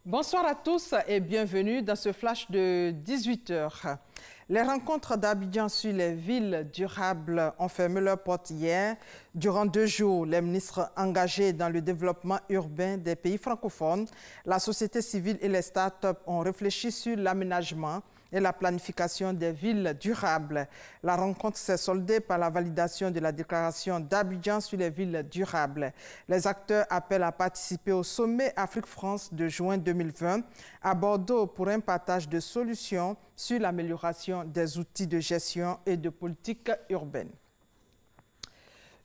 Bonsoir à tous et bienvenue dans ce flash de 18 h. Les rencontres d'Abidjan sur les villes durables ont fermé leurs portes hier. Durant 2 jours, les ministres engagés dans le développement urbain des pays francophones, la société civile et les start-up ont réfléchi sur l'aménagement et la planification des villes durables. La rencontre s'est soldée par la validation de la déclaration d'Abidjan sur les villes durables. Les acteurs appellent à participer au sommet Afrique-France de juin 2020 à Bordeaux pour un partage de solutions sur l'amélioration des outils de gestion et de politique urbaine.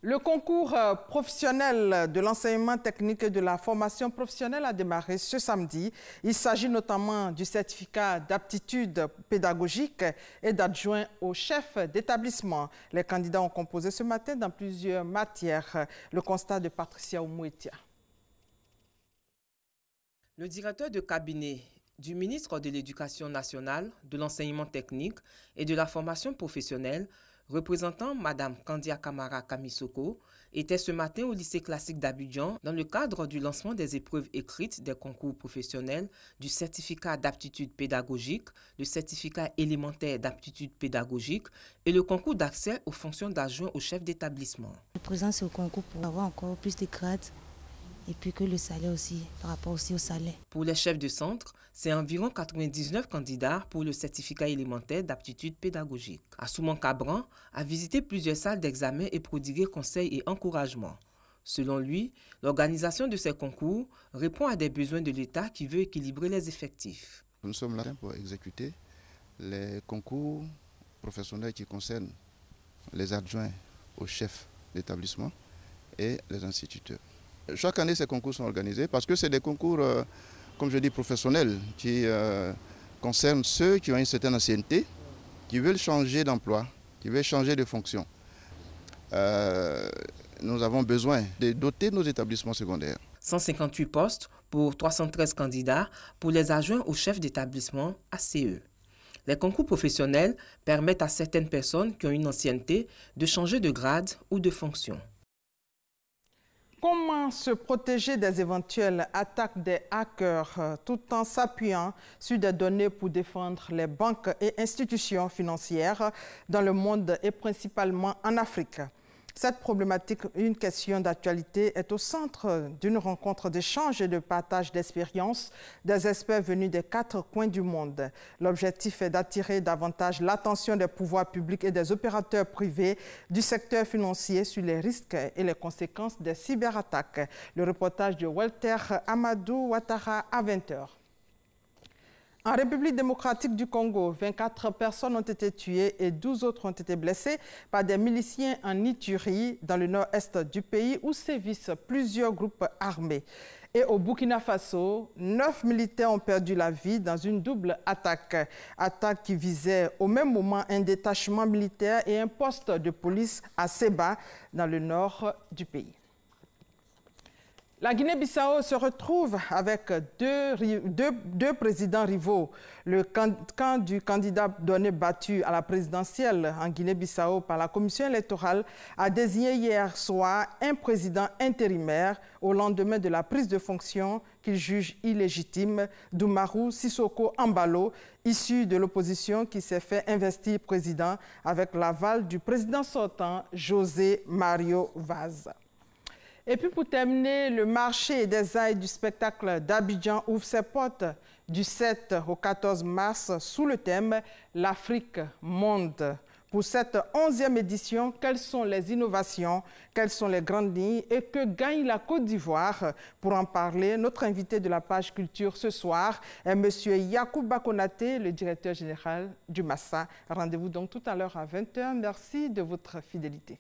Le concours professionnel de l'enseignement technique et de la formation professionnelle a démarré ce samedi. Il s'agit notamment du certificat d'aptitude pédagogique et d'adjoint au chef d'établissement. Les candidats ont composé ce matin dans plusieurs matières. Le constat de Patricia Oumouetia. Le directeur de cabinet du ministre de l'Éducation nationale, de l'enseignement technique et de la formation professionnelle, représentant Mme Kandia Kamara Kamisoko, était ce matin au lycée classique d'Abidjan dans le cadre du lancement des épreuves écrites des concours professionnels du certificat d'aptitude pédagogique, le certificat élémentaire d'aptitude pédagogique et le concours d'accès aux fonctions d'adjoint au chef d'établissement. Je présente au concours pour avoir encore plus de grades et puis que le salaire aussi, par rapport aussi au salaire. Pour les chefs de centre, c'est environ 99 candidats pour le certificat élémentaire d'aptitude pédagogique. Assouman Cabran a visité plusieurs salles d'examen et prodigué conseils et encouragements. Selon lui, l'organisation de ces concours répond à des besoins de l'État qui veut équilibrer les effectifs. Nous sommes là pour exécuter les concours professionnels qui concernent les adjoints au chef d'établissement et les instituteurs. Chaque année, ces concours sont organisés parce que c'est des concours, comme je dis, professionnels qui concernent ceux qui ont une certaine ancienneté, qui veulent changer d'emploi, qui veulent changer de fonction. Nous avons besoin de doter nos établissements secondaires. 158 postes pour 313 candidats pour les adjoints au chef d'établissement ACE. Les concours professionnels permettent à certaines personnes qui ont une ancienneté de changer de grade ou de fonction. Comment se protéger des éventuelles attaques des hackers tout en s'appuyant sur des données pour défendre les banques et institutions financières dans le monde et principalement en Afrique? Cette problématique, une question d'actualité, est au centre d'une rencontre d'échange et de partage d'expériences des experts venus des 4 coins du monde. L'objectif est d'attirer davantage l'attention des pouvoirs publics et des opérateurs privés du secteur financier sur les risques et les conséquences des cyberattaques. Le reportage de Walter Amadou Ouattara à 20 h. En République démocratique du Congo, 24 personnes ont été tuées et 12 autres ont été blessées par des miliciens en Ituri, dans le nord-est du pays, où sévissent plusieurs groupes armés. Et au Burkina Faso, 9 militaires ont perdu la vie dans une double attaque. Attaque qui visait au même moment un détachement militaire et un poste de police à Seba, dans le nord du pays. La Guinée-Bissau se retrouve avec deux présidents rivaux. Le camp du candidat donné battu à la présidentielle en Guinée-Bissau par la commission électorale a désigné hier soir un président intérimaire au lendemain de la prise de fonction qu'il juge illégitime d'Oumarou Sissoko Embalo, issu de l'opposition qui s'est fait investir président avec l'aval du président sortant José Mario Vaz. Et puis pour terminer, le marché des arts et du spectacle d'Abidjan ouvre ses portes du 7 au 14 mars sous le thème « L'Afrique monde ». Pour cette 11e édition, quelles sont les innovations, quelles sont les grandes lignes et que gagne la Côte d'Ivoire? Pour en parler, notre invité de la page culture ce soir est M. Yacouba Konaté, le directeur général du Massa. Rendez-vous donc tout à l'heure à 20 h. Merci de votre fidélité.